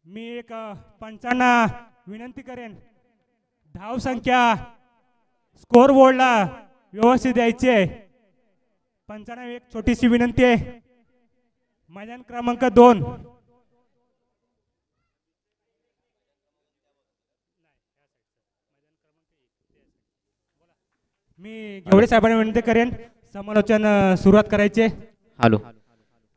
मी एक पंचांना विनंती करेन, धाव संख्या स्कोर बोर्डला व्यवस्थित द्यायची आहे. पंचांना एक छोटीशी विनंती आहे. मैदान क्रमांक 2. मी घेवडे साहेबांना विनंती करेन समालोचन सुरुवात करायचे. हॅलो.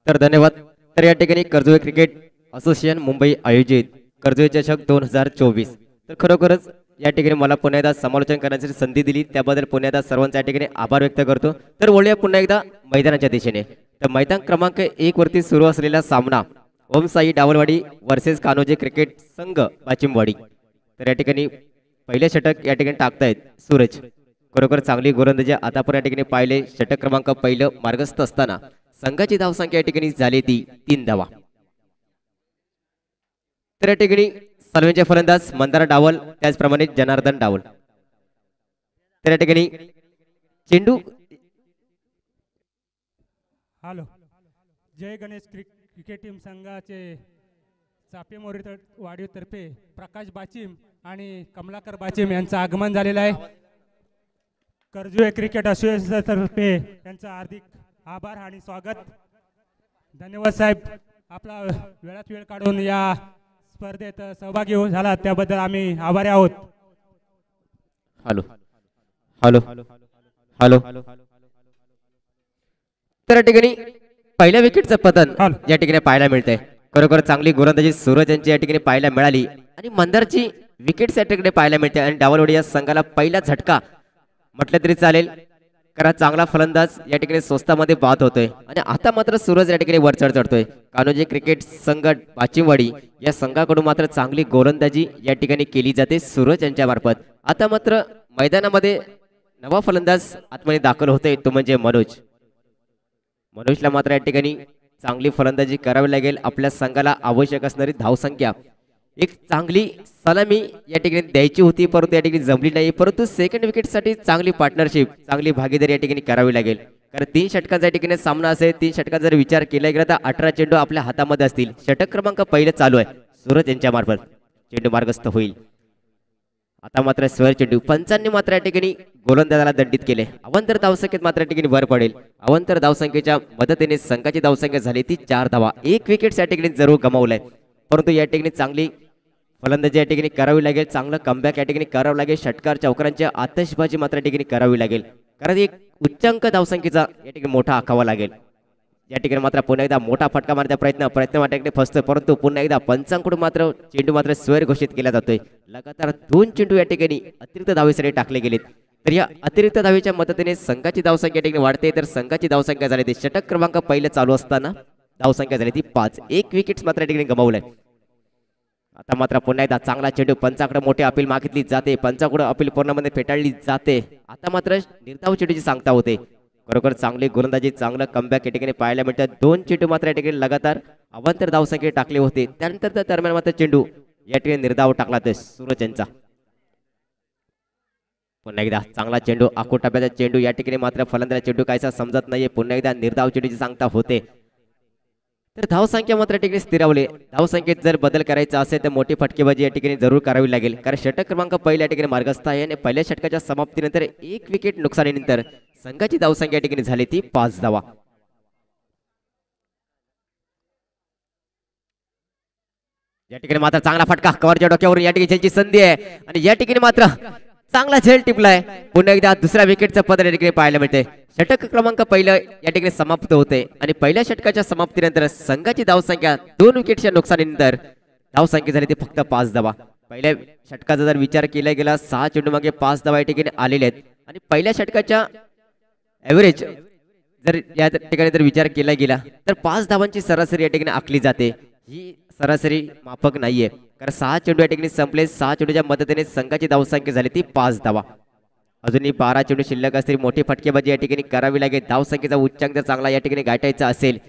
तर धन्यवाद. तर या ठिकाणी कर्जवे क्रिकेट असोसिएशन मुंबई आयोजित कर्जवे चषक 2024. तर खरोखरच या ठिकाणी मला पुन्हा एकदा समालोचन करण्याची संधी दिली त्याबद्दल पुन्हा एकदा सर्वांच्या ठिकाणी आभार व्यक्त करतो. तर बोलूया पुन्हा एकदा मैदानाच्या दिशेने. तर मैदान क्रमांक 1 वरती सुरू असलेला सामना ओम साई डावलवाडी वर्सेस कान्होजी क्रिकेट संघ बाचिमवाडी. तर या ठिकाणी पहिले षटक या ठिकाणी टाकतायत सूरज. खरोखर चांगली गोलंदाजी आता या ठिकाणी पाहिले. षटक क्रमांक पहिलं मार्गस्थ असताना संघाची धावसंख्या या ठिकाणी झाली ती 3 धावा. तर या ठिकाणी सलवेंचे फलंदाज मंदारा डावल त्याचप्रमाणे जनार्दन डावल. तर या ठिकाणी चेंडू. हॅलो. जय गणेश क्रिकेट टीम संघाचे चापे मोरी वाडीतर्फे प्रकाश बाचिम आणि कमलाकर बाचिम यांचं आगमन झालेलं आहे. कर्जवे क्रिकेट असोसिएशन तर्फे त्यांचं हार्दिक आभार आणि स्वागत. धन्यवाद साहेब, आपला वेळात वेळ काढून या स्पर्धेत सहभागी झाला त्याबद्दल आम्ही आभारी आहोत. Hello hello hello. तर या ठिकाणी पहिल्या विकेटचं पतन या ठिकाणी पाहायला मिळतंय. खरोखर चांगली गोलंदाजी सूरज यांची या ठिकाणी पाहायला मिळाली आणि मंदारची विकेट या ठिकाणी पाहायला मिळते. आणि डावलवाडी या संघाला पहिला झटका म्हटलं तरी चालेल, कारण चांगला फलंदाज या ठिकाणी स्वस्तामध्ये बाद होतोय. आणि आता मात्र सूरज या ठिकाणी वरचढ चढतोय. कान्होजी क्रिकेट संघ बाचिमवाडी या संघाकडून मात्र चांगली गोलंदाजी या ठिकाणी केली जाते सूरज यांच्या मार्फत. आता मात्र मैदानामध्ये नवा फलंदाज आतमध्ये दाखल होतोय, तो म्हणजे मनोजला मात्र या ठिकाणी चांगली फलंदाजी करावी लागेल. आपल्या संघाला आवश्यक असणारी धावसंख्या एक चांगली सलामी या ठिकाणी द्यायची होती, परंतु या ठिकाणी जमली नाही. परंतु सेकंड विकेटसाठी चांगली पार्टनरशिप चांगली भागीदारी या ठिकाणी करावी लागेल. कारण 3 षटकांचा या ठिकाणी सामना असेल. 3 षटकात जर विचार केला गेला तर 18 चेंडू आपल्या हातामध्ये असतील. षटक क्रमांक पहिलं चालू आहे सूरज यांच्या मार्फत. चेंडू मार्गस्थ होईल. आता मात्र स्वर चेंडू पंचांनी मात्र या ठिकाणी गोलंदाजाला दंडित केले. अवंतर धावसंख्येत मात्र या ठिकाणी भर पडेल. अवंतर धावसंख्येच्या मदतीने संघाची धावसंख्या झाली ती 4 धावा. 1 विकेट या ठिकाणी जरूर गमावलाय, परंतु या ठिकाणी चांगली फलंदाजी या ठिकाणी करावी लागेल. चांगलं कमबॅक या ठिकाणी करावं लागेल. षटकार चौकारांची आतषबाजी मात्र या ठिकाणी करावी लागेल, कारण एक उच्चांक धावसंख्येचा या ठिकाणी मोठा आखावा लागेल. या ठिकाणी मात्र पुन्हा एकदा मोठा फटका मारण्याचा प्रयत्न ठिकाणी फसतोय, परंतु पुन्हा एकदा पंचांकडून मात्र चेंडू मात्र स्वर घोषित केला जातोय. लगातार 2 चेंडू या ठिकाणी अतिरिक्त धावेसाठी टाकले गेलेत. तर या अतिरिक्त धावेच्या मदतीने संघाची धावसंख्या या ठिकाणी वाढते. तर संघाची धावसंख्या झाली ती षटक क्रमांक पहिलं चालू असताना धावसंख्या झाली ती 5. 1 विकेट मात्र या ठिकाणी गमावलाय. आता मात्र पुन्हा एकदा चांगला चेंडू पंचाकडे मोठी अपील मागितली जाते. पंचाकडे अपील पूर्णमध्ये फेटाळली जाते. आता मात्र निर्धाव चेंडूची सांगता होते. खरोखर चांगली गोलंदाजी चांगलं कमबॅक या ठिकाणी पाहायला मिळतात. 2 चेंडू मात्र या ठिकाणी लगातार अवांतर धावसंख्ये टाकले होते. त्यानंतर त्या दरम्यान मात्र चेंडू या ठिकाणी निर्धाव टाकला ते सूरज यांचा. पुन्हा एकदा चांगला चेंडू आखूड टप्प्याचा चेंडू या ठिकाणी मात्र फलंदाज चेंडू कायचा समजत नाहीये. पुन्हा एकदा निर्धाव चेंडूची सांगता होते. तर धावसंख्या मात्र या ठिकाणी स्थिरावले. धावसंख्येत जर बदल करायचा असेल तर मोठी फटकेबाजी या ठिकाणी जरूर करावी लागेल, कारण षटक क्रमांक पहिल्या ठिकाणी मार्गस्थ आहे. आणि पहिल्या षटकाच्या समाप्तीनंतर 1 विकेट नुकसानीनंतर संघाची धावसंख्या या ठिकाणी झाली ती 5 धावा. या ठिकाणी मात्र चांगला फटका कव्हरच्या डोक्यावरून या ठिकाणी झेलची संधी आहे आणि या ठिकाणी मात्र चांगला झेल टिपलाय. पुन्हा एकदा दुसऱ्या विकेटचं पदर या ठिकाणी पाहायला मिळते. षटक क्रमांक पहिलं या ठिकाणी समाप्त होते आणि पहिल्या षटकाच्या समाप्तीनंतर संघाची धावसंख्या 2 विकेटच्या नुकसानीनंतर धावसंख्या झाली ती फक्त 5 धावा. पहिल्या षटकाचा जर विचार केला गेला 6 चेंडू मागे 5 धावा या ठिकाणी आलेले आहेत आणि पहिल्या षटकाच्या ॲव्हरेज जर या ठिकाणी जर विचार केला गेला तर 5 धावांची सरासरी या ठिकाणी आखली जाते. ही सरासरी माफक नाहीये, कारण 6 चेंडू या ठिकाणी संपले. 6 चेंडूच्या मदतीने संघाची धावसंख्या झाली ती 5 धावा. अजूनही 12 चेंडू शिल्लक असतील. मोठी फटकेबाजी या ठिकाणी करावी लागेल. धावसंख्येचा उच्चांक जर चांगला या ठिकाणी गाठायचा असेल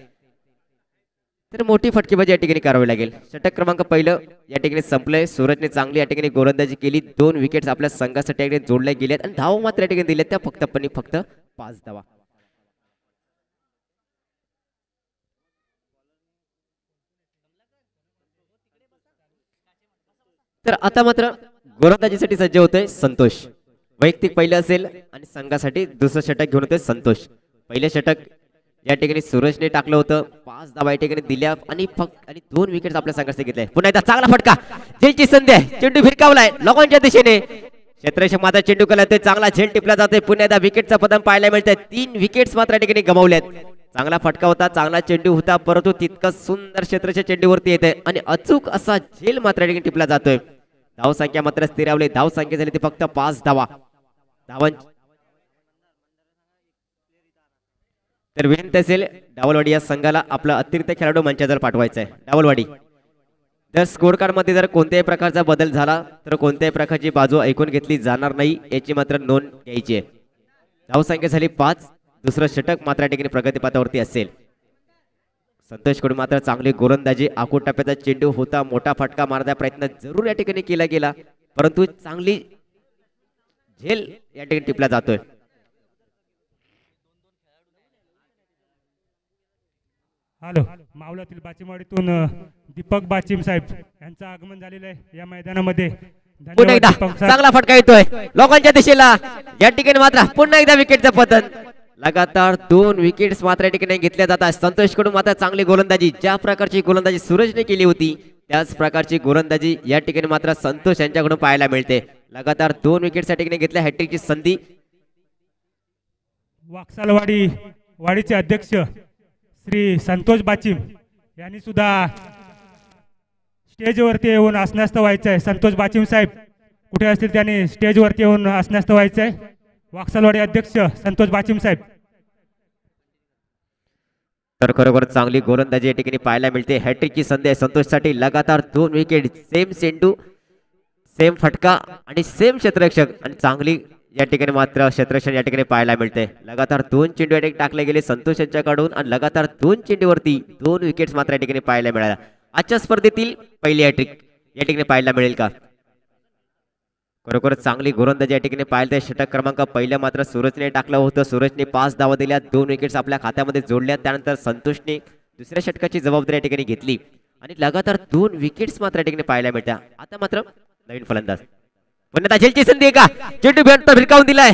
तर मोठी फटकेबाजी या ठिकाणी करावी लागेल. षटक क्रमांक पहिलं या ठिकाणी संपलंय. सूरजने चांगली या ठिकाणी गोलंदाजी केली. 2 विकेट्स आपल्या संघासाठी या ठिकाणी जोडल्या गेल्यात आणि धाव मात्र या ठिकाणी दिल्यात त्या फक्त 5 धावा. तर आता मात्र गोलंदाजीसाठी सज्ज होतोय संतोष. वैयक्तिक पहिलं असेल आणि संघासाठी दुसरं षटक घेऊन होते संतोष. पहिले षटक या ठिकाणी सूरजने टाकलं होतं. 5 धावा या ठिकाणी दिल्या आणि फक्त आणि 2 विकेट्स आपल्या संघासाठी घेतले. पुन्हा एकदा चांगला फटका, झेलची संधी आहे, चेंडू भिरकावलाय लोकांच्या दिशेने. क्षेत्ररक्षक मात्र चेंडू केला चांगला झेल टिपला जातोय. पुन्हा एकदा विकेटचा पतन पाहायला मिळतंय. 3 विकेट्स मात्र या ठिकाणी गमावल्यात. चांगला फटका होता, चांगला चेंडू होता, परंतु तितका सुंदर क्षेत्राच्या चेंडूवरती येते आणि अचूक असा झेल मात्र या ठिकाणी टिपला जातोय. धाव संख्या मात्र स्थिरावली. धाव संख्या झाली ती फक्त 5 धावा. तर विनंती असेल डावलवाडी या संघाला आपला अतिरिक्त खेळाडू मंचावर पाठवायचा आहे. डावलवाडी जर स्कोर कार्ड मध्ये जर कोणत्याही प्रकारचा बदल झाला तर कोणत्याही प्रकारची बाजू ऐकून घेतली जाणार नाही याची मात्र नोंद घ्यायची आहे. धाव संख्या झाली 5. दुसरं षटक मात्र या ठिकाणी प्रगतीपथावरती असेल. संतोष कडून मात्र चांगली गोलंदाजी. आखूड टप्प्याचा चेंडू होता, मोठा फटका मारण्याचा प्रयत्न जरूर या ठिकाणी केला गेला, परंतु चांगली झेल या ठिकाणी टिपला जातोय. हॅलो, मावळातील बाचिमवाडीतून दीपक बाचिम साहेब यांचं आगमन झालेलं आहे या मैदानामध्ये. पुन्हा एकदा चांगला फटका येतोय लोकांच्या दिशेला. या ठिकाणी मात्र पुन्हा एकदा विकेटचं पतन. लगातार 2 विकेट्स मात्र या ठिकाणी घेतल्या जातात. संतोष कडून मात्र चांगली गोलंदाजी. ज्या प्रकारची गोलंदाजी सूरजने केली होती त्याच प्रकारची गोलंदाजी या ठिकाणी मात्र संतोष यांच्याकडून पाहायला मिळते. लगातार 2 विकेट्स या ठिकाणी घेतल्या. हॅट्रिकची संधी. वाकसालवाडी वाडीचे अध्यक्ष श्री संतोष बाचिम यांनी सुद्धा स्टेजवरती येऊन आसनस्थ व्हायचं आहे. संतोष बाचिम साहेब कुठे असतील त्यांनी स्टेजवरती येऊन आसनस्थ व्हायचं आहे. वाकसालवाडी अध्यक्ष संतोष बाचिम साहेब. तर खरोखर चांगली गोलंदाजी या ठिकाणी पाहायला मिळते. हॅट्रिकची संधी आहे संतोषसाठी. लगातार 2 विकेट, सेम चेंडू, सेम फटका आणि सेम क्षेत्ररक्षक आणि चांगली या ठिकाणी मात्र क्षेत्ररक्षण या ठिकाणी पाहायला मिळते. लगातार 2 चेंडू या ठिकाणी टाकले गेले संतोष यांच्याकडून आणि लगातार 2 चेंडूवरती 2 विकेट्स मात्र या ठिकाणी पाहायला मिळाल्या. आजच्या स्पर्धेतील पहिली हॅट्रिक या ठिकाणी पाहायला मिळेल का? खरोखर चांगली गोलंदाजी या ठिकाणी पाहिलं. षटक क्रमांक पहिलं मात्र सूरजने टाकलं होतं. सूरजने 5 धावा दिल्या, 2 विकेट्स आपल्या खात्यामध्ये जोडल्या. त्यानंतर संतोषने दुसऱ्या षटकाची जबाबदारी या ठिकाणी घेतली आणि लगातार 2 विकेट्स मात्र या ठिकाणी पाहायला मिळतात. आता मात्र नवीन फलंदाज पुन्हा झेलची संधी आहे का? चेंडू भिरकावून दिलाय.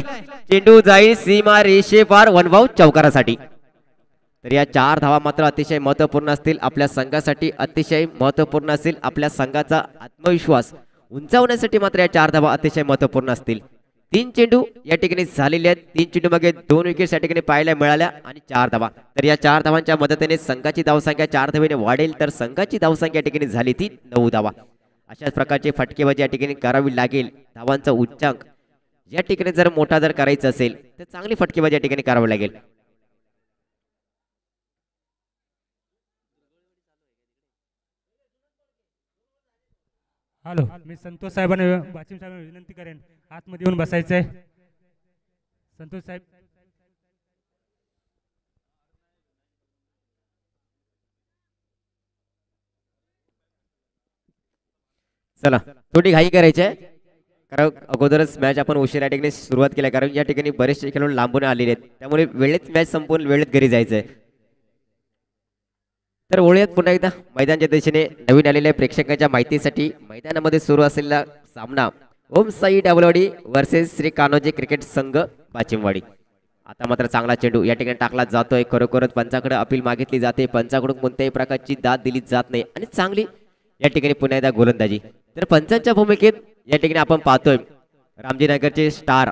चेंडू जाईल सीमा रेषे पार 1 बाउंड चौकारासाठी. तर या 4 धावा मात्र अतिशय महत्वपूर्ण असतील आपल्या संघासाठी. अतिशय महत्वपूर्ण असेल आपल्या संघाचा आत्मविश्वास उंचावण्यासाठी मात्र या 4 धावा अतिशय महत्वपूर्ण असतील. 3 चेंडू या ठिकाणी झालेले आहेत. 3 चेंडू मागे 2 विकेट्स या ठिकाणी पाहायला मिळाल्या आणि 4 धावा. तर या 4 धावांच्या मदतीने संघाची धावसंख्या 4 धावेने वाढेल. तर संघाची धावसंख्या या ठिकाणी झाली ती 9 धावा. अशाच प्रकारची फटकेबाजी या ठिकाणी करावी लागेल. धावांचा उच्चांक या ठिकाणी जर मोठा जर करायचा असेल तर चांगली फटकेबाजी या ठिकाणी करावी लागेल. हॅलो, मी संतोष साहेबांना बाचिम साहेबांना विनंती करेन आतमध्ये येऊन बसायचं आहे. संतोष साहेब. चला, थोडी घाई करायची आहे कारण अगोदरच मॅच आपण उशिरा या ठिकाणी सुरुवात केली, कारण या ठिकाणी बरेचसे खेळाडू लांबून आलेले आहेत. त्यामुळे वेळेत मॅच संपवून वेळेत घरी जायचं आहे. तर वळूयात पुन्हा एकदा मैदानाच्या दिशेने. नवीन आलेल्या प्रेक्षकांच्या माहितीसाठी मैदानामध्ये सुरू असलेला सामना ओम साई डावलवाडी वर्सेस श्री कान्होजी क्रिकेट संघ बाचिमवाडी. आता मात्र चांगला चेंडू या ठिकाणी टाकला जातोय. खरोखरच पंचाकडे अपील मागितली जाते. पंचाकडून कोणत्याही प्रकारची दाद दिली जात नाही आणि चांगली या ठिकाणी पुन्हा एकदा गोलंदाजी. तर पंचांच्या भूमिकेत या ठिकाणी आपण पाहतोय रामजीनगरचे स्टार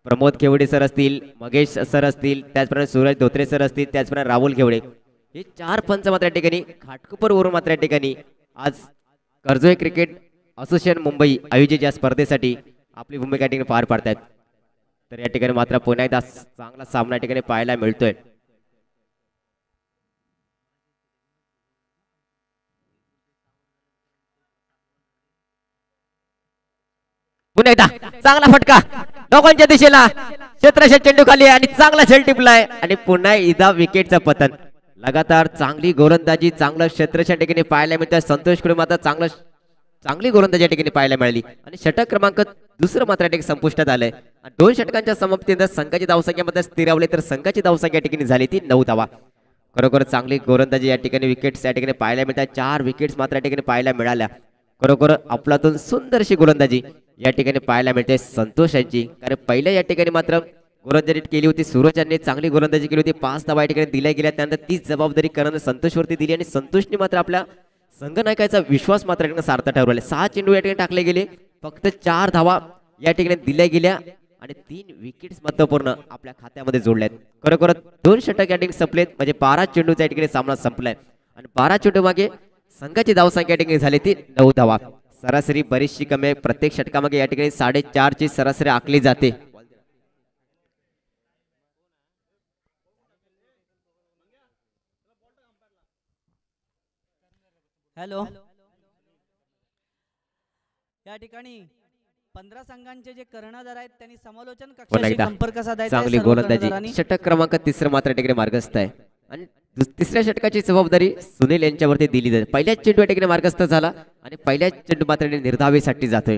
प्रमोद खेवडे सर असतील, मगेश सर असतील, त्याचप्रमाणे सूरज धोत्रे सर असतील, त्याचप्रमाणे राहुल खेवडे, हे 4 पंच मात्र या ठिकाणी घाटकोपरवरून मात्र या ठिकाणी आज कर्जोय क्रिकेट असोसिएशन मुंबई आयोजित या स्पर्धेसाठी आपली भूमिका या ठिकाणी पार पाडतायत. तर या ठिकाणी मात्र पुन्हा एकदा चांगला सामना या ठिकाणी पाहायला मिळतोय. पुन्हा एकदा चांगला फटका दोघांच्या दिशेला. क्षेत्ररक्षक चेंडू खाली आणि चांगला झेल टिपलाय आणि पुन्हा एकदा विकेटचं पतन. लगातार चांगली गोलंदाजी, चांगलं क्षेत्ररक्षण ठिकाणी पाहायला मिळतं. संतोष कडून मात्र चांगली गोलंदाजी या ठिकाणी पाहायला मिळाली आणि षटक क्रमांक दुसरं मात्र या ठिकाणी संपुष्टात आलंय. 2 षटकांच्या समाप्तीनंतर संघाची धावसंख्येमध्ये स्थिरावली. तर संघाची धावसंख्या या ठिकाणी झाली ती 9 धावा. खरोखर चांगली गोलंदाजी या ठिकाणी विकेट्स या ठिकाणी पाहायला मिळतात. 4 विकेट्स मात्र या ठिकाणी पाहायला मिळाल्या. खरोखर आपलातून सुंदरशी गोलंदाजी या ठिकाणी पाहायला मिळते संतोष यांची. कारण पहिल्या या ठिकाणी मात्र गोलंदाजी केली होती सूरज यांनी, चांगली गोलंदाजी केली होती. 5 धावा या ठिकाणी दिल्या गेल्या. त्यानंतर तीच जबाबदारी कर्णधार संतोषवरती दिली आणि संतोषने मात्र आपल्या संघनायकाचा विश्वास मात्र या ठिकाणी सार्थ ठरवला. 6 चेंडू या ठिकाणी टाकले गेले, फक्त 4 धावा या ठिकाणी दिल्या गेल्या आणि 3 विकेट्स महत्वपूर्ण आपल्या खात्यामध्ये जोडल्यात. खरोखर 2 षटक या ठिकाणी संपलेत, म्हणजे 12 चेंडूचा या ठिकाणी सामना संपलाय आणि 12 चेंडू मागे संघाची धावसंख्या या ठिकाणी झाली ती 9 धावा. सरासरी बरीचशी कमी आहे. प्रत्येक षटकामागे या ठिकाणी 4.5 ची सरासरी आखली जाते. हॅलो, या ठिकाणी 15 संघांचे जे कर्णधार आहेत त्यांनी समालोचन पुन्हा कक्षाशी एकदा संपर्क साधायचा आहे चांगली सर्व गोलंदाजी. कर्णधारांनी. षटक क्रमांक 3 मात्र या ठिकाणी मार्गस्थ आहे आणि तिसऱ्या षटकाची जबाबदारी सुनील यांच्यावरती दिली जाते. पहिल्याच चेंडू या ठिकाणी मार्गस्थ झाला आणि पहिल्याच चेंडू मात्र निर्धावेसाठी जातोय.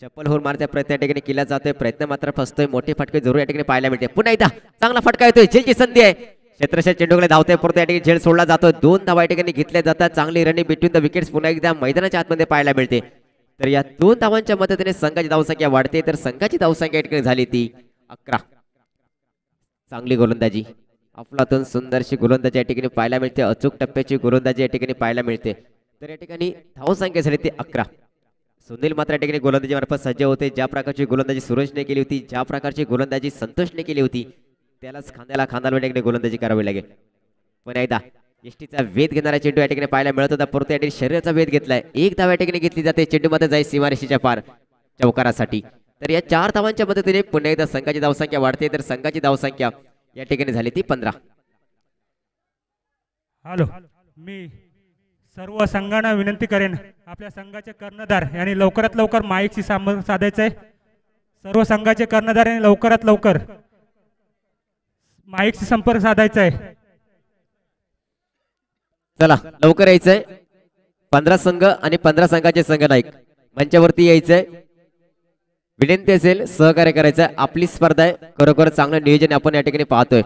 शपल होर मारण्याचा प्रयत्न या ठिकाणी केला जातोय, प्रयत्न मात्र फसतोय. मोठे फटके जरूर या ठिकाणी पाहायला मिळते. पुन्हा एकदा चांगला फटका येतोय, झेलची संधी आहे. क्षेत्रशः चेंडूकडे धावतोय, परंतु या ठिकाणी झेल सोडला जातोय. 2 धावा या ठिकाणी घेतल्या जातात. चांगली रनिंग बिटवीन द विकेट्स पुन्हा एकदा मैदानाच्या आतमध्ये पाहायला मिळते. तर या 2 धावांच्या मदतीने संघाची धावसंख्या वाढते, तर संघाची धावसंख्या या ठिकाणी झाली ती 11. चांगली गोलंदाजी, अफलातून सुंदरशी गोलंदाजी या ठिकाणी पाहायला मिळते. अचूक टप्प्याची गोलंदाजी या ठिकाणी पाहायला मिळते. तर या ठिकाणी धावसंख्या झाली ती 11. सुनील मात्र या ठिकाणी गोलंदाजी मार्फत सज्ज होते. ज्या प्रकारची गोलंदाजी सुरेशने केली होती, ज्या प्रकारची गोलंदाजी संतोषने केली होती, त्यालाच खांद्याला खांदा लावून या ठिकाणी गोलंदाजी करावी लागेल. पण एकदा यष्टीचा वेध घेणारा चेंडू या ठिकाणी पाहायला मिळत होता, परंतु या ठिकाणी शरीराचा वेध घेतलाय. 1 धाव या ठिकाणी घेतली जाते. चेंडू मध्ये जाईल सीमारेषेच्या पार चौकारासाठी. तर या 4 धावांच्या मदतीने पुन्हा एकदा संघाची धावसंख्या वाढते, तर संघाची धावसंख्या या ठिकाणी झाली ती 15. हॅलो, मी सर्व संघांना विनंती करेन आपल्या संघाचे कर्णधार यांनी लवकरात लवकर माईकशी संपर्क साधायचा आहे. सर्व संघाचे कर्णधार यांनी लवकरात लवकर माईकशी संपर्क साधायचा आहे. चला लवकर यायचंय. 15 संघ आणि 15 संघाचे संघ नायक मंचावरती यायचंय. विनंती असेल सहकार्य करायचं. आपली स्पर्धा आहे, खरोखर चांगलं नियोजन आपण या ठिकाणी पाहतोय.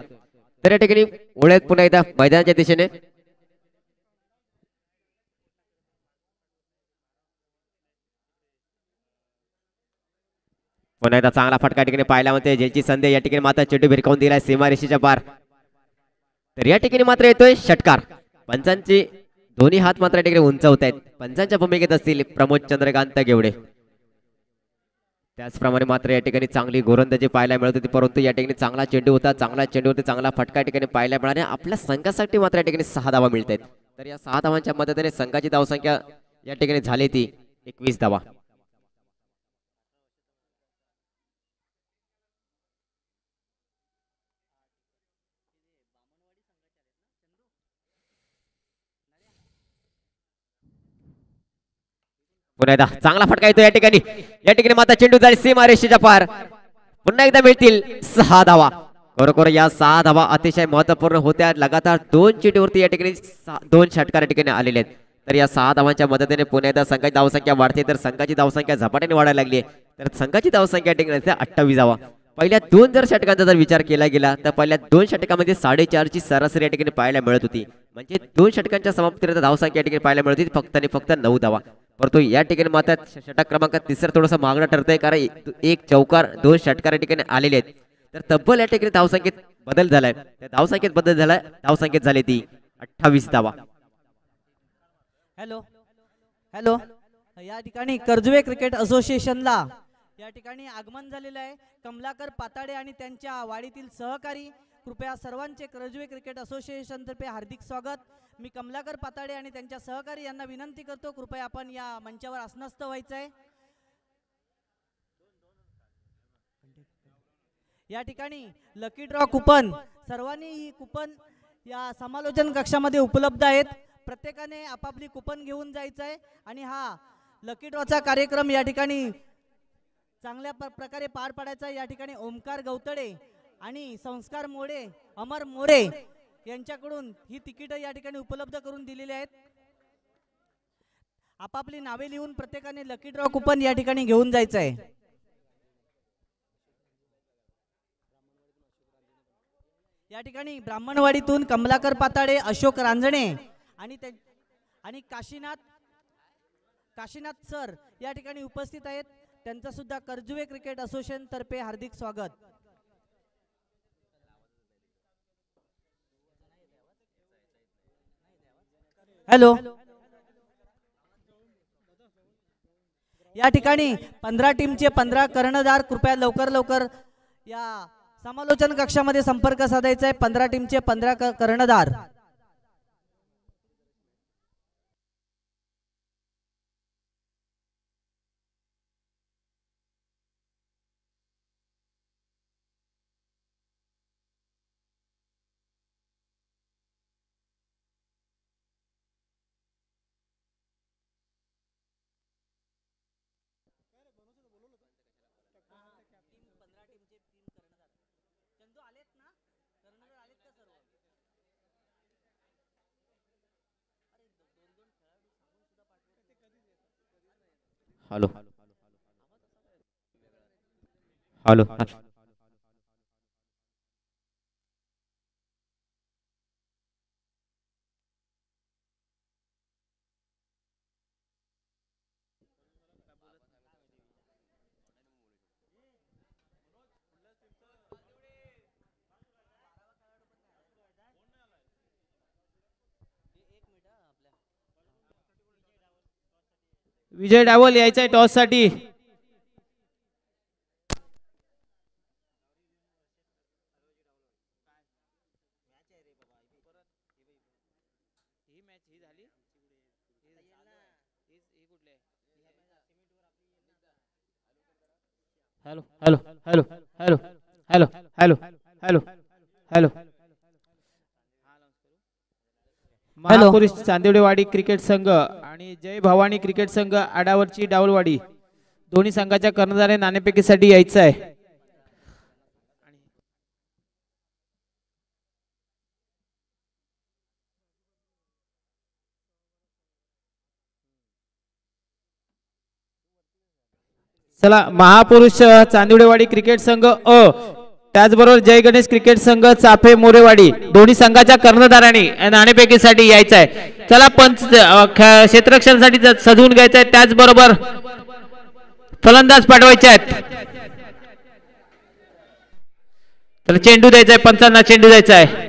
तर या ठिकाणी ओळख पुन्हा एकदा मैदानाच्या दिशेने. पुन्हा एकदा चांगला फटका ठिकाणी पाहायला म्हणते. ज्याची संधी या ठिकाणी मात्र चेंडू भिरकावून दिलाय सीमारेषेच्या पार. तर या ठिकाणी मात्र येतोय षटकार. पंचांचे दोन्ही हात मात्र या ठिकाणी उंचावत आहेत. पंचांच्या भूमिकेत असतील प्रमोद चंद्रकांत गेवडे. त्याचप्रमाणे मात्र या ठिकाणी चांगली गोलंदाजी पाहायला मिळत होती, परंतु या ठिकाणी चांगला चेंडू होता. चांगला चेंडूवरती चांगला फटका ठिकाणी पाहायला मिळाला. आपल्या संघासाठी मात्र या ठिकाणी 6 धावा मिळत आहेत. तर या 6 धावांच्या मदतीने संघाची धावसंख्या या ठिकाणी झाली ती 21 धावा. पुन्हा एकदा चांगला फटका येतो या ठिकाणी. या ठिकाणी माता चेंडू जाईल सीमारेषेच्या पार. पुन्हा एकदा मिळतील 6 धावा. खरोखर या 6 धावा अतिशय महत्वपूर्ण होत्या. लगातार 2 चेंडूवरती या ठिकाणी 2 षटकार या ठिकाणी आलेले आहेत. तर या 6 धावांच्या मदतीने पुन्हा एकदा संघाची धावसंख्या वाढते, तर संघाची धावसंख्या झपाट्याने वाढायला लागली आहे. तर संघाची धावसंख्या या ठिकाणी 28 धावा. पहिल्या 2 जर षटकांचा जर विचार केला गेला तर पहिल्या 2 षटकामध्ये 4.5 ची सरासरी या ठिकाणी पाहायला मिळत होती. म्हणजे 2 षटकांच्या समाप्तीनंतर धावसंख्या या ठिकाणी पाहायला मिळत होती फक्त आणि फक्त 9 धावा. परंतु या ठिकाणी मात्र षटक क्रमांक 3 थोडंसं मागणं ठरतंय, कारण 1 चौकार 2 षटकार या ठिकाणी आलेले आहेत. तर तब्बल या ठिकाणी धावसंख्येत बदल झालाय. त्या धावसंख्येत बदल झालाय. धावसंख्येत झाली ती 28 धावा. हॅलो हॅलो, या ठिकाणी कर्जवे क्रिकेट असोसिएशनला या ठिकाणी आगमन झालेलं आहे. कमलाकर पाताडे आणि त्यांच्या वाडीतील सहकारी, कृपया सर्वांचे कर्जवे क्रिकेट असोसिएशन तर्फे हार्दिक स्वागत. मी कमलाकर पाताडे आणि त्यांच्या सहकारी यांना विनंती करतो, कृपया आपण या मंचावर आसनस्थ व्हायचं आहे. या ठिकाणी लकी ड्रॉ कुपन, सर्वांनी ही कुपन या समालोचन कक्षामध्ये उपलब्ध आहेत. प्रत्येकाने आपापली कुपन घेऊन जायचं आहे आणि हा लकी ड्रॉचा कार्यक्रम या ठिकाणी चांगल्या प्रकारे पार पाडायचा. या ठिकाणी ओमकार गवतडे आणि संस्कार मोरे, अमर मोरे यांच्याकडून ही तिकीट या ठिकाणी उपलब्ध करून दिलेली आहेत. आपापली नावे लिहून प्रत्येकाने लकी ड्रॉ कुपन या ठिकाणी घेऊन जायचं आहे. या ठिकाणी ब्राह्मणवाडीतून कमलाकर पाताडे, अशोक रांजणे आणि काशीनाथ सर या ठिकाणी उपस्थित आहेत, त्यांचं सुद्धा कर्जुवे क्रिकेट असोसिएशन तर्फे हार्दिक स्वागत. हॅलो. या ठिकाणी 15 टीमचे 15 कर्णधार कृपया लवकर लवकर या समालोचन कक्षामध्ये संपर्क साधायचा आहे. 15 टीमचे 15 कर्णधार. Hello hello. विजय डावल यायचा आहे टॉस साठी. Hello hello hello hello hello hello hello hello. महापुरुष चांदिवडेवाडी क्रिकेट संघ आणि जय भवानी क्रिकेट संघ आडावरची डावलवाडी दोन्ही संघाच्या कर्णधार नाणेफेकीसाठी यायचं आहे. चला महापुरुष चांदिवडेवाडी क्रिकेट संघ त्याचबरोबर जय गणेश क्रिकेट संघ चाफे मोरेवाडी दोन्ही संघाच्या कर्णधारांनी नाणेफेकीसाठी यायचं आहे. चला पंच क्षेत्ररक्षणासाठी सजवून घ्यायचं आहे. त्याचबरोबर फलंदाज पाठवायचे आहेत. तर चेंडू द्यायचा आहे, पंचांना चेंडू द्यायचा आहे.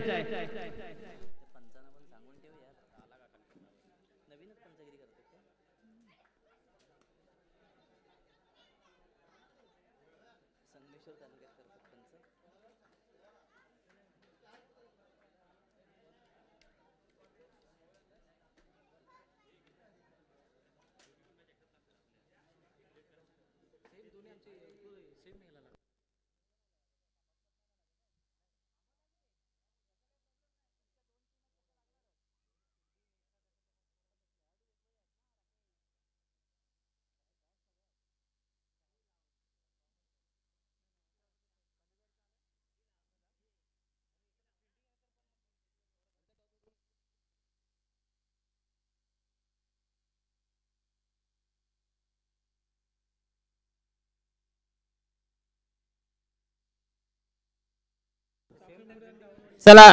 चला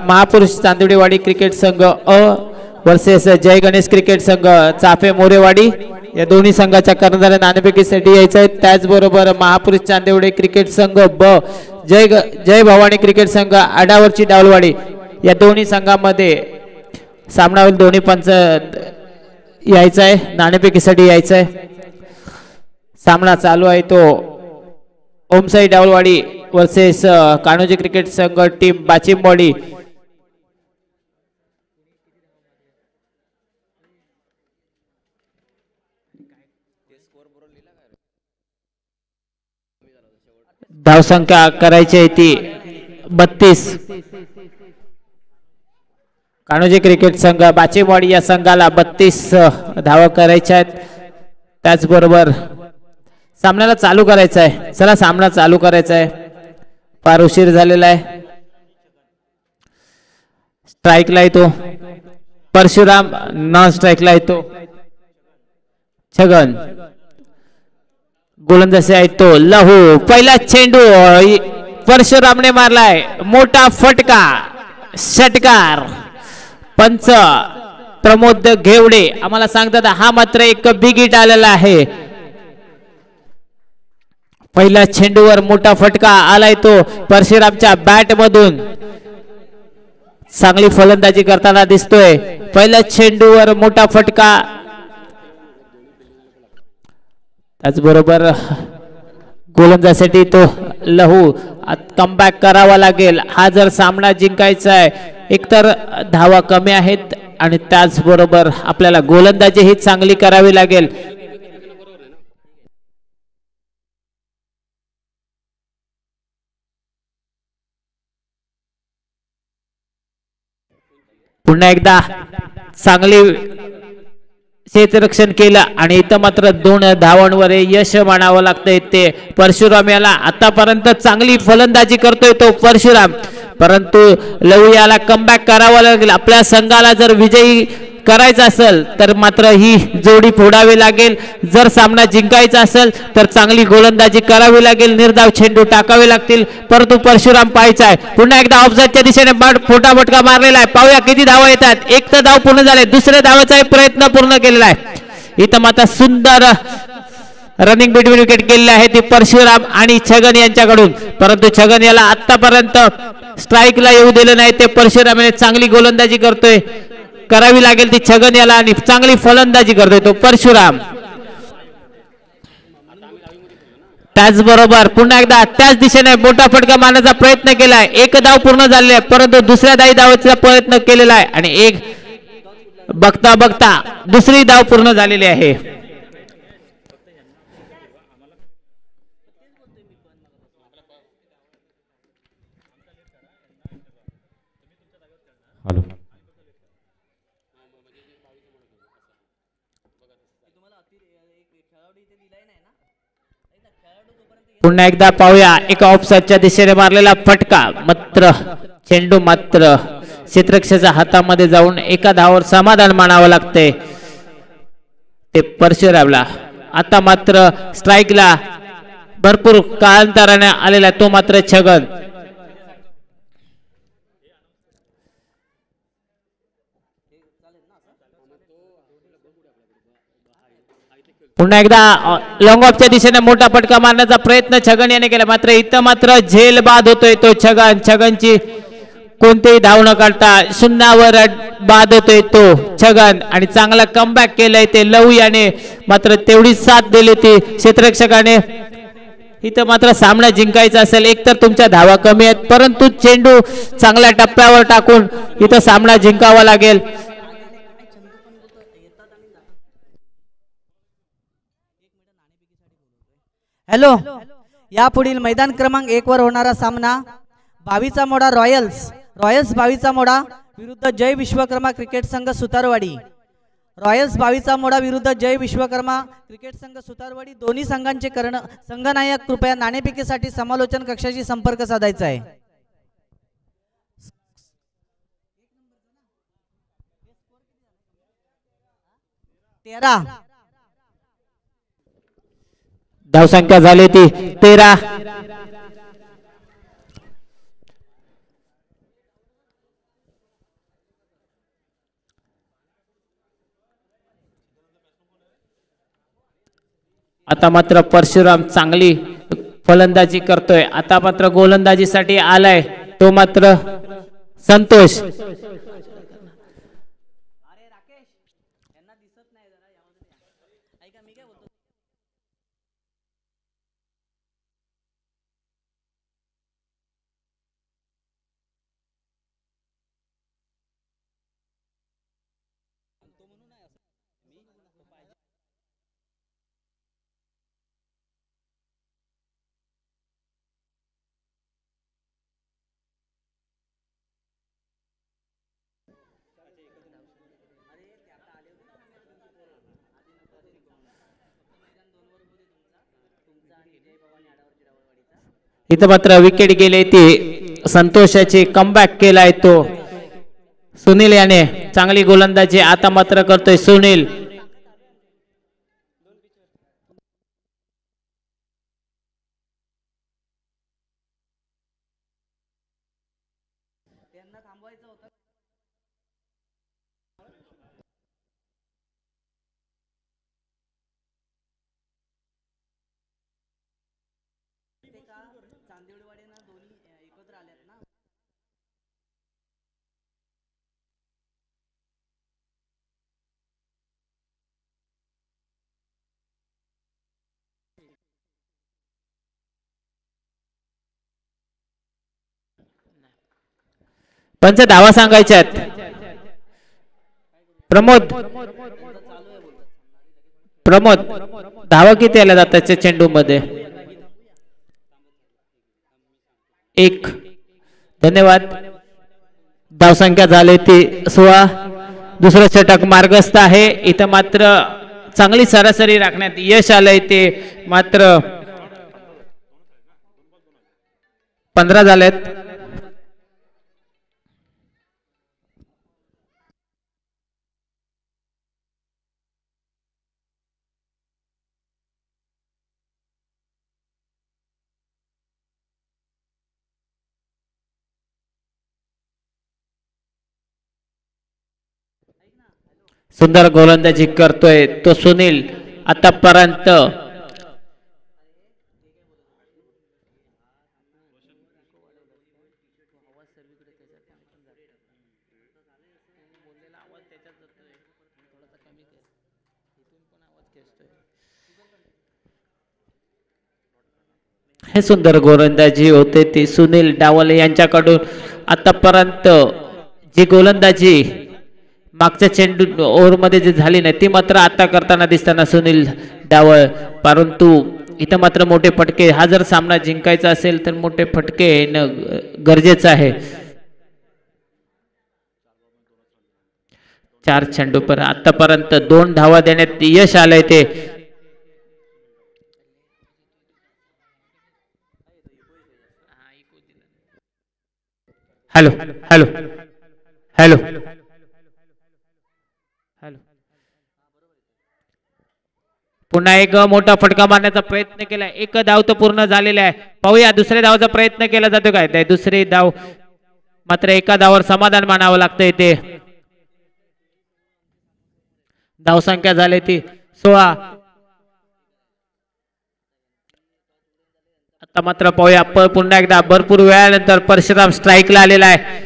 महापुरुष चांदिवडेवाडी क्रिकेट संघ वर्सेस जय गणेश क्रिकेट संघ चाफे मोरेवाडी या दोन्ही संघाच्या कर्णधार नाणेफेकीसाठी यायचं आहे. त्याचबरोबर महापुरुष चांदिवडे क्रिकेट संघ जय भवानी क्रिकेट संघ आडावरची डावलवाडी या दोन्ही संघामध्ये सामना होईल. दोन्ही पंच यायचा आहे, नाणेफेकीसाठी यायचं आहे. सामना चालू आहे तो ओमसाई डावलवाडी वर्सेस कान्होजी क्रिकेट संघ टीम बाचिमवाडी. धावसंख्या करायची आहे ती 32. कान्होजी क्रिकेट संघ बाचिमवाडी या संघाला 32 धावा करायच्या आहेत. त्याचबरोबर सामन्याला चालू करायचं आहे. चला सामना चालू करायचा आहे. फार उशीर झालेला आहे. स्ट्राईकला येतो परशुराम, नॉन स्ट्राईकला येतो छगन. गोलंदाजी आहे तो लहू. पहिला चेंडू परशुरामने मारलाय, मोठा फटका, षटकार. पंच प्रमोद घेवडे आम्हाला सांगतात हा मात्र एक बिग हिट आलेला आहे. पहिल्या चेंडूवर मोठा फटका आलाय तो परशुरामच्या बॅट मधून. चांगली फलंदाजी करताना दिसतोय. पहिल्या चेंडूवर मोठा फटका. त्याचबरोबर गोलंदाजासाठी तो लहू कमबॅक करावा लागेल. हा जर सामना जिंकायचा आहे एकतर धावा कमी आहेत आणि त्याचबरोबर आपल्याला गोलंदाजी ही चांगली करावी लागेल. पुन्हा एकदा चांगली क्षेत्ररक्षण केलं आणि इथं मात्र 2 धावांवर यश मानावं लागतंय ते परशुराम याला. आतापर्यंत चांगली फलंदाजी करतोय तो परशुराम, परंतु लहू याला कमबॅक करावा लागेल. आपल्या संघाला जर विजयी करायचं असेल तर मात्र ही जोडी फोडावी लागेल. जर सामना जिंकायचा असेल तर चांगली गोलंदाजी करावी लागेल. निर्धाव चेंडू टाकावे लागतील, परंतु परशुराम पाहायचा आहे. पुन्हा एकदा ऑफसाईडच्या दिशेने मोठा फटका मारलेला आहे. पाहूया किती धावा येतात. एक तर धाव पूर्ण झाले, दुसऱ्या धावाचा प्रयत्न पूर्ण केलेला आहे. इथं मात्र सुंदर रनिंग बिटवीन विकेट केलेली आहे ती परशुराम आणि छगन यांच्याकडून, परंतु छगन याला आतापर्यंत स्ट्राईकला येऊ दिलं नाही. ते परशुराम याने चांगली गोलंदाजी करतोय, करावी लागेल ती छगन याला आणि चांगली फलंदाजी करतोय तो परशुराम. त्याचबरोबर पुन्हा एकदा त्याच दिशेने मोठा फटका मारण्याचा प्रयत्न केलाय. एक धाव पूर्ण झालेला आहे, परंतु दुसऱ्या धावाचा प्रयत्न केलेला आहे आणि एक बघता बघता दुसरी धाव पूर्ण झालेली आहे. पुन्हा एकदा पाहूया एका ऑफसाईडच्या दिशेने मारलेला फटका, मात्र चेंडू मात्र क्षेत्ररक्षकाच्या हातामध्ये जाऊन एका धावावर समाधान मानावं लागतंय ते परशुरामला. आता मात्र स्ट्राईकला भरपूर कालांतराने आलेला तो मात्र छगन. पुन्हा एकदा लॉंग ऑफच्या दिशेने मोठा फटका मारण्याचा प्रयत्न छगन याने केला, मात्र इथं मात्र झेल बाद होतोय तो छगन. छगनची कोणतेही धाव न काढता शून्यावर बाद होतोय तो छगन आणि चांगला कमबॅक केलाय ते लहू याने. मात्र तेवढी साथ दिली ती क्षेत्ररक्षकाने. इथं मात्र सामना जिंकायचा असेल एकतर तुमच्या धावा कमी आहेत, परंतु चेंडू चांगल्या टप्प्यावर टाकून इथं सामना जिंकावा लागेल. हॅलो, यापुढील मैदान क्रमांक 1 वर होणारा सामना 22चा मोडा रॉयल्स 22चा मोडा विरुद्ध जय विश्वकर्मा क्रिकेट संघ सुतारवाडी. रॉयल्स 22चा मोडा विरुद्ध जय विश्वकर्मा क्रिकेट संघ सुतारवाडी. दोन्ही संघांचे संघनायक कृपया नाणेफेकीसाठी समालोचन कक्षाशी संपर्क साधायचा आहे. तेरा धावसंख्या झाली ती 13. आता मात्र परशुराम चांगली फलंदाजी करतोय. आता मात्र गोलंदाजीसाठी आलाय तो मात्र संतोष. इथं मात्र विकेट गेले ती संतोषाची. कमबॅक केलाय तो सुनील याने. चांगली गोलंदाजी आता मात्र करतोय सुनील. पंच धावा सांगायच्या आहेत. प्रमोद प्रमोद धावा किती आल्या जातात चेंडू मध्ये? 1. धन्यवाद. धावसंख्या झाली ती 16. दुसरं षटक मार्गस्थ आहे. इथं मात्र चांगली सरासरी राखण्यात यश आलंय, ते मात्र 15 झालेत. सुंदर गोलंदाजी करतोय तो सुनील आतापर्यंत. हे सुंदर गोलंदाजी होते ती सुनील डावले यांच्याकडून. आतापर्यंत जी गोलंदाजी मागच्या चेंडू ओव्हरमध्ये जे झाली नाही ती मात्र आता करताना दिसताना सुनील डावळ. परंतु इथं मात्र मोठे फटके, हा जर सामना जिंकायचा असेल तर मोठे फटके येणं गरजेचं आहे. 4 चेंडू पर आतापर्यंत 2 धावा देण्यात यश आलंय ते. Hello hello hello hello. पुन्हा एक मोठा फटका मारण्याचा प्रयत्न केला. 1 धाव तर पूर्ण झालेला आहे. पाहूया दुसऱ्या धावाचा प्रयत्न केला जातो काय. दुसरी धाव मात्र 1 धावावर समाधान मानावं लागतं इथे. धावसंख्या झाली ती 16. आता मात्र पाहूया पुन्हा एकदा भरपूर वेळानंतर परशुराम स्ट्राईकला आलेला आहे.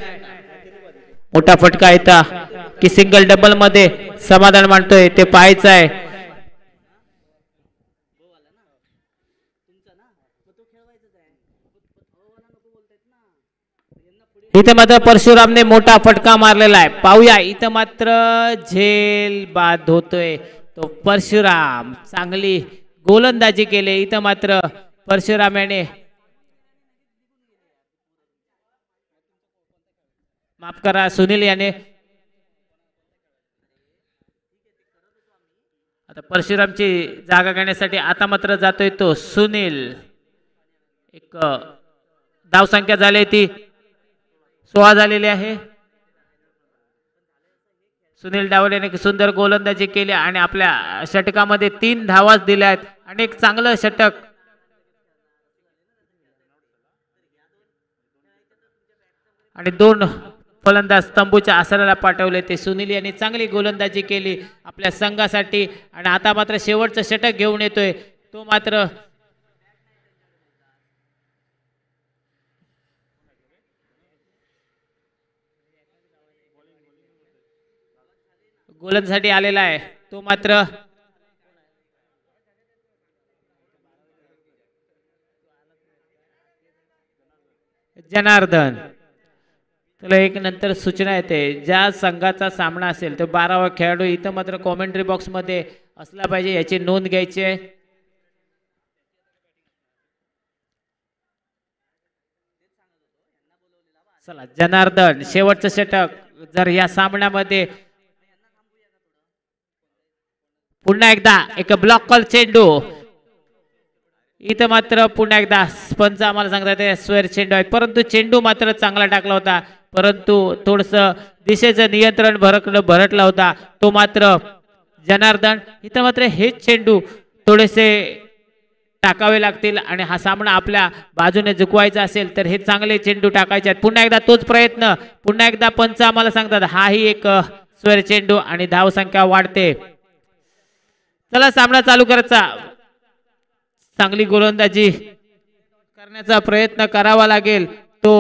मोठा फटका येता की सिंगल डबल मध्ये समाधान मानतोय ते पाहायचं आहे. इथं मात्र परशुरामने मोठा फटका मारलेला आहे. पाहूया इथं मात्र झेल बाद होतोय तो परशुराम. चांगली गोलंदाजी केली इथं मात्र परशुराम याने. माफ करा सुनील याने. आता परशुरामची जागा घेण्यासाठी आता मात्र जातोय तो सुनील. एक धावसंख्या झाली ती 16 झालेली आहे. सुनील डावलेने सुंदर गोलंदाजी केली आणि आपल्या षटकामध्ये 3 धावाच दिल्या आहेत आणि एक चांगलं षटक. आणि 2 फलंदाज तंबूच्या आसनाला पाठवले ते सुनील यांनी. चांगली गोलंदाजी केली आपल्या संघासाठी आणि आता मात्र शेवटचं षटक घेऊन येतोय तो मात्र. गोलंदाजीसाठी आलेला आहे तो मात्र. जनार्दन. त्याला एक नंतर सूचना येते, ज्या संघाचा सामना असेल तो 12वा खेळाडू इथं मात्र कॉमेंट्री बॉक्स मध्ये असला पाहिजे, याची नोंद घ्यायची आहे. चला जनार्दन शेवटचं षटक. जर या सामन्यामध्ये पुन्हा एकदा एक ब्लॉक कॉल चेंडू. इथं मात्र पुन्हा एकदा पंच आम्हाला सांगतात स्क्वेअर चेंडू आहे, परंतु चेंडू मात्र चांगला टाकला होता, परंतु थोडस दिशेचं नियंत्रण भरटला होता तो मात्र जनार्दन. इथं मात्र हेच चेंडू थोडेसे टाकावे लागतील आणि हा सामना आपल्या बाजूने जिंकवायचा असेल तर हे चांगले चेंडू टाकायचे आहेत. पुन्हा एकदा तोच प्रयत्न. पुन्हा एकदा पंच आम्हाला सांगतात हाही एक स्क्वेअर चेंडू आणि धावसंख्या वाढते. चला सामना चालू करायचा. चांगली गोलंदाजी करण्याचा प्रयत्न करावा लागेल तो.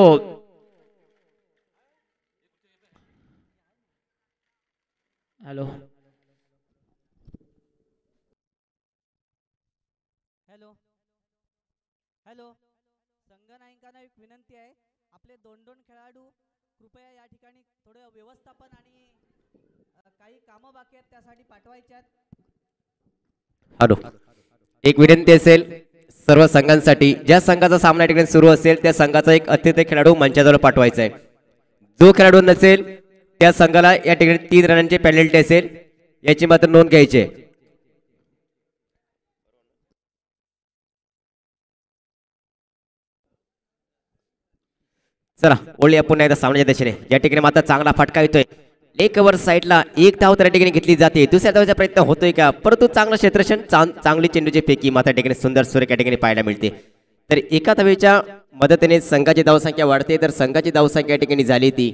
Hello hello hello. संघनायकांना एक विनंती आहे, आपले 2-2 खेळाडू कृपया या ठिकाणी थोडं व्यवस्थापन आणि काही कामं बाकी आहेत त्यासाठी पाठवायचे आहेत. हॅलो, एक विनंती असेल सर्व संघांसाठी, ज्या संघाचा सामना या ठिकाणी सुरू असेल त्या संघाचा एक अतिथी खेळाडू मंचाजवळ पाठवायचा आहे. जो खेळाडू नसेल त्या संघाला या ठिकाणी 3 रनांची पेनल्टी असेल, याची मात्र नोंद घ्यायची आहे. चला ओळी पुन्हा एकदा सामन्याच्या दिशेने. या ठिकाणी मात्र चांगला फटका येतोय लेग वर साईडला, एक धाव त्या ठिकाणी घेतली जाते. दुसऱ्या धावाचा प्रयत्न होतोय का, परंतु चांगलं क्षेत्ररक्षण, चांगली चेंडूची फेकी मात्र ठिकाणी सुंदर सुरेख या ठिकाणी पाहायला मिळते. तर एका धावेच्या मदतीने संघाची धावसंख्या वाढते. तर संघाची धावसंख्या या ठिकाणी झाली ती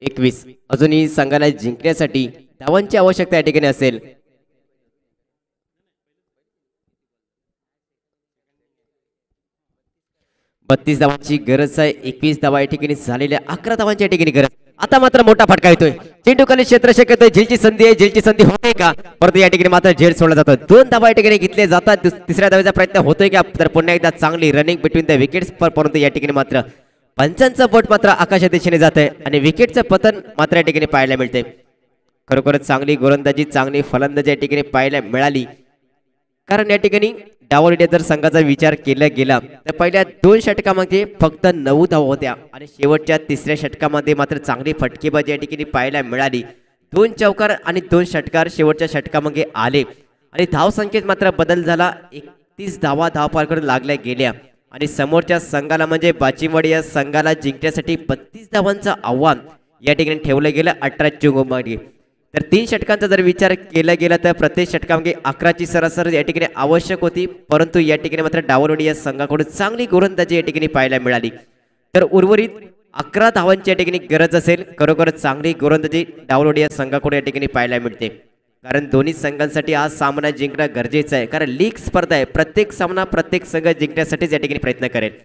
21. अजूनही संघाला जिंकण्यासाठी धावांची आवश्यकता या ठिकाणी असेल. 32 धावांची गरज आहे. 21 धावा या ठिकाणी झालेल्या, 11 धावांची या ठिकाणी गरज. आता मात्र मोठा फटका येतोय, चेंडू खाली क्षेत्ररक्षक येतोय, झेलची संधी आहे, झेलची संधी होते का, परंतु या ठिकाणी मात्र झेल सोडला जातो. 2 धावा या ठिकाणी घेतले जातात. तिसऱ्या धावेचा प्रयत्न होतोय का, तर पुन्हा एकदा चांगली रनिंग बिटवीन द विकेट्स, परंतु या ठिकाणी मात्र पंचांचं बोट मात्र आकाशाच्या दिशेने जात आहे आणि विकेटचं पतन मात्र या ठिकाणी पाहायला मिळते. खरोखरच चांगली गोलंदाजी, चांगली फलंदाजी या ठिकाणी पाहायला मिळाली. कारण या ठिकाणी डावलुड्या जर संघाचा विचार केला गेला तर पहिल्या 2 षटकामध्ये फक्त 9 धावा होत्या आणि शेवटच्या तिसऱ्या षटकामध्ये मात्र चांगली फटकेबाजी या ठिकाणी पाहायला मिळाली. 2 चौकार आणि 2 षटकार शेवटच्या षटकामध्ये आले आणि धावसंख्येत मात्र बदल झाला. 31 धावा धावपारकडून लागल्या गेल्या आणि समोरच्या संघाला म्हणजे बाचिमवाडी या संघाला जिंकण्यासाठी 32 धावांचं आव्हान या ठिकाणी ठेवलं गेलं 18 चुंगमध्ये. तर 3 षटकांचा जर विचार केला गेला तर प्रत्येक षटकामध्ये 11ची सरासरी या ठिकाणी आवश्यक होती, परंतु या ठिकाणी मात्र डावलवाडी या संघाकडून चांगली गोलंदाजी या ठिकाणी पाहायला मिळाली. तर उर्वरित 11 धावांची या ठिकाणी गरज असेल. खरोखरच चांगली गोलंदाजी डावलवाडी या संघाकडून या ठिकाणी पाहायला मिळते. कारण दोन्ही संघांसाठी हा सामना जिंकणं गरजेचं आहे, कारण लीग स्पर्धा आहे. प्रत्येक सामना प्रत्येक संघ जिंकण्यासाठीच या ठिकाणी प्रयत्न करेल.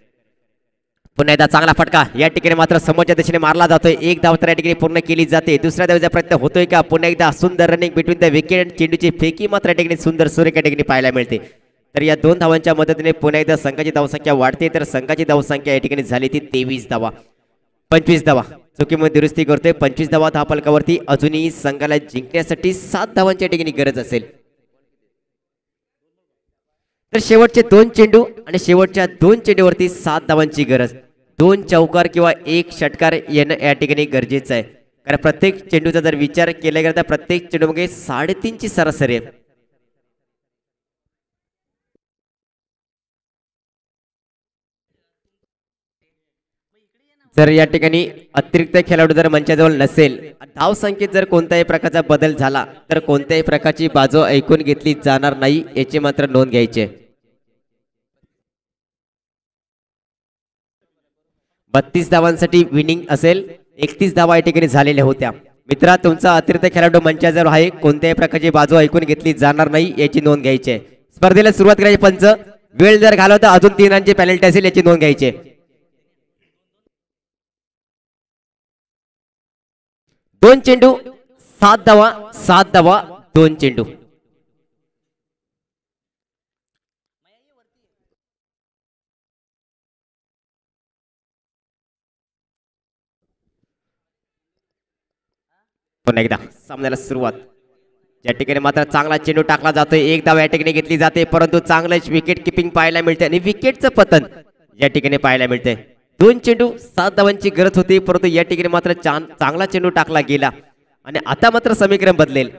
पुन्हा एकदा चांगला फटका या ठिकाणी मात्र समोरच्या दिशेने मारला जातोय. 1 धाव तर या ठिकाणी पूर्ण केली जाते. दुसऱ्या धावेचा प्रयत्न होतोय का, पुन्हा एकदा सुंदर रनिंग बिटवीन द विकेट, चेंडूची फेकी मात्र या ठिकाणी सुंदर सुरेख या ठिकाणी पाहायला मिळते. तर या 2 धावांच्या मदतीने पुन्हा एकदा संघाची धावसंख्या वाढते. तर संघाची धावसंख्या या ठिकाणी झाली ती 23 धावा. 25 धावा चुकीमध्ये दुरुस्ती करतोय. 25 धावा धावफलकावरती. अजूनही संघाला जिंकण्यासाठी 7 धावांची या ठिकाणी गरज असेल. तर शेवटचे 2 चेंडू आणि शेवटच्या 2 चेंडूवरती 7 धावांची गरज. 2 चौकार किंवा 1 षटकार येणं या ठिकाणी गरजेचं आहे, कारण प्रत्येक चेंडूचा जर विचार केला गेला तर प्रत्येक चेंडूमध्ये 3.5ची सरासरी आहे. जर या ठिकाणी अतिरिक्त खेळाडू जर मंचाजवळ नसेल, धाव संख्येत जर कोणत्याही प्रकारचा बदल झाला तर कोणत्याही प्रकारची बाजू ऐकून घेतली जाणार नाही, याची मात्र नोंद घ्यायची आहे. 32 धावांसाठी विनिंग असेल. 31 धावा या ठिकाणी झालेल्या होत्या. मित्रा, तुमचा अतिरिक्त खेळाडू मंचाजवळ आहे, कोणत्याही प्रकारची बाजू ऐकून घेतली जाणार नाही, याची नोंद घ्यायची आहे. स्पर्धेला सुरुवात करायची पंच, वेळ जर घालवता अजून 3 रनची पेनल्टी असेल, याची नोंद घ्यायची आहे. 2 चेंडू 7 धावा, 7 धावा 2 चेंडू. पुन्हा एकदा सामन्याला सुरुवात. या ठिकाणी मात्र चांगला चेंडू टाकला जातोय. 1 धाव या ठिकाणी घेतली जाते, परंतु चांगलंच विकेट किपिंग पाहायला मिळते आणि विकेटचं पतन या ठिकाणी पाहायला मिळते. 2 चेंडू 7 धावांची गरज होती, परंतु या ठिकाणी मात्र चांगला चेंडू टाकला गेला आणि आता मात्र समीकरण बदलेल.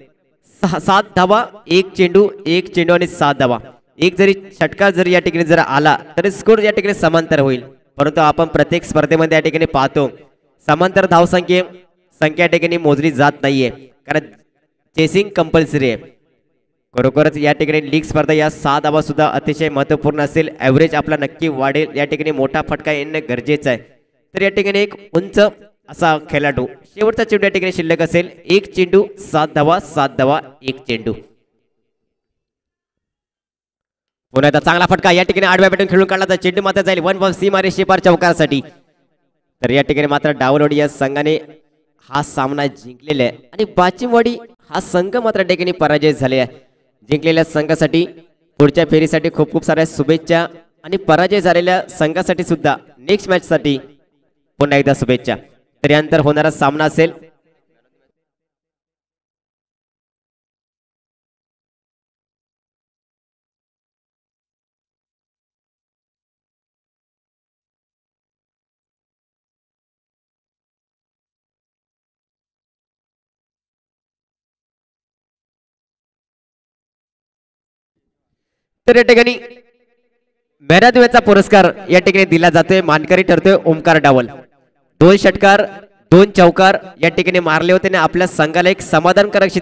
7 धावा 1 चेंडू, 1 चेंडू आणि 7 धावा. एक जरी षटकार जरी या ठिकाणी जर आला तरी स्कोर या ठिकाणी समांतर होईल, परंतु आपण प्रत्येक स्पर्धेमध्ये या ठिकाणी पाहतो समांतर धावसंख्या या ठिकाणी मोजली जात नाहीये, कारण चेसिंग कंपल्सरी आहे. खरोखरच या ठिकाणी लीग स्पर्धा या 6 धावा सुद्धा अतिशय महत्त्वपूर्ण असेल. ॲव्हरेज आपला नक्की वाढेल. या ठिकाणी मोठा फटका येणं गरजेचं आहे. तर या ठिकाणी एक उंच असा खेळाडू शेवटचा चेंडू या ठिकाणी शिल्लक असेल. 1 चेंडू 7 धावा, 7 धावा 1 चेंडू. पुन्हा एकदा चांगला फटका या ठिकाणी आडव्या बॅटून खेळून काढला तर चेंडू मात्र जाईल 1 बॉल सीमारे शिपार चौकारासाठी. तर या ठिकाणी मात्र डावलवाडी या संघाने हा सामना जिंकलेला आहे आणि बाचिमवाडी हा संघ मात्र या ठिकाणी पराजय झाले आहे. जिंकलेल्या संघासाठी पुढच्या फेरीसाठी खूप खूप साऱ्या शुभेच्छा आणि पराजय झालेल्या संघासाठी सुद्धा नेक्स्ट मॅच साठी पुन्हा एकदा शुभेच्छा. तर यानंतर होणारा सामना असेल तर या ठिकाणी मॅन पुरस्कार या ठिकाणी दिला जातोय. मानकरी ठरतोय ओमकार डावल. 2 षटकार 2 चौकार या ठिकाणी मारले होते आणि आपल्या संघाला एक समाधानकारक